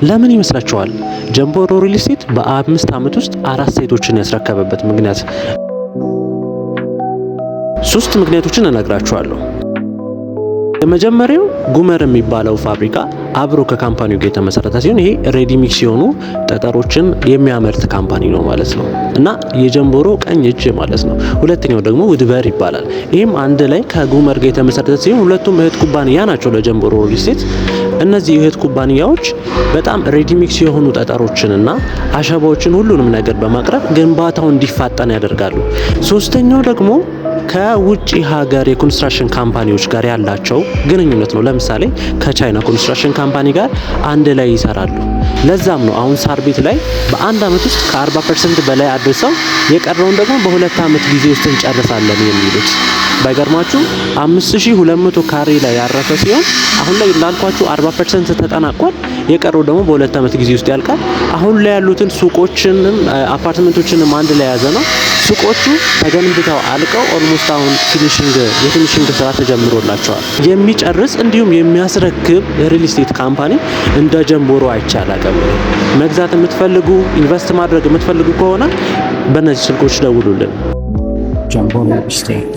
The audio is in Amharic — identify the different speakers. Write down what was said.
Speaker 1: ለምን ይመስላችኋል? ጀምቦሮ ሪል ስቴት በ5 ዓመት ውስጥ 4 ሳይቶችን ያስረከበበት ምክንያት 3 ምክንያቶችን እነግራችኋለሁ። የመጀመሪያው ጉመር የሚባለው ፋብሪካ አብሮ ከካምፓኒው ጋር የተመሰረተ ሲሆን ይሄ ሬዲ ሚክስ የሆኑ ጠጠሮችን የሚያመርት ካምፓኒ ነው ማለት ነው እና የጀምቦሮ ቀኝ እጅ ማለት ነው። ሁለተኛው ደግሞ ውድበር ይባላል። ይህም አንድ ላይ ከጉመር ጋር የተመሰረተ ሲሆን ሁለቱም እህት ኩባንያ ናቸው ለጀምቦሮ ሪል ስቴት። እነዚህ እህት ኩባንያዎች በጣም ሬዲ ሚክስ የሆኑ ጠጠሮችንና አሸባዎችን ሁሉንም ነገር በማቅረብ ግንባታው እንዲፋጠን ያደርጋሉ። ሶስተኛው ደግሞ ከውጪ ሀገር የኮንስትራክሽን ካምፓኒዎች ጋር ያላቸው ግንኙነት ነው። ለምሳሌ ከቻይና ኮንስትራክሽን ካምፓኒ ጋር አንድ ላይ ይሰራሉ። ለዛም ነው አሁን ሳር ቤት ላይ በአንድ አመት ውስጥ ከ40% በላይ አድርሰው የቀረውን ደግሞ በ2 አመት ጊዜ ውስጥ እንጨርሳለን የሚሉት። ባይገርማችሁ 5200 ካሬ ላይ ያረፈ ሲሆን አሁን ላይ እንዳልኳችሁ 40% ተጠናቋል። የቀረው ደግሞ በ2 አመት ጊዜ ውስጥ ያልቃል። አሁን ላይ ያሉትን ሱቆችንም አፓርትመንቶችንም አንድ ላይ ያዘ ነው። ሱቆቹ ተገንብተው አልቀው ኦልሞስት አሁን የፊኒሺንግ ስራ ተጀምሮላቸዋል። የሚጨርስ እንዲሁም የሚያስረክብ ሪል ስቴት ካምፓኒ እንደ ጀምቦሮ አይቻላቀም። መግዛት የምትፈልጉ ኢንቨስት ማድረግ የምትፈልጉ ከሆነ በእነዚህ ስልኮች ደውሉልን።
Speaker 2: ጀምቦሮ ሪል ስቴት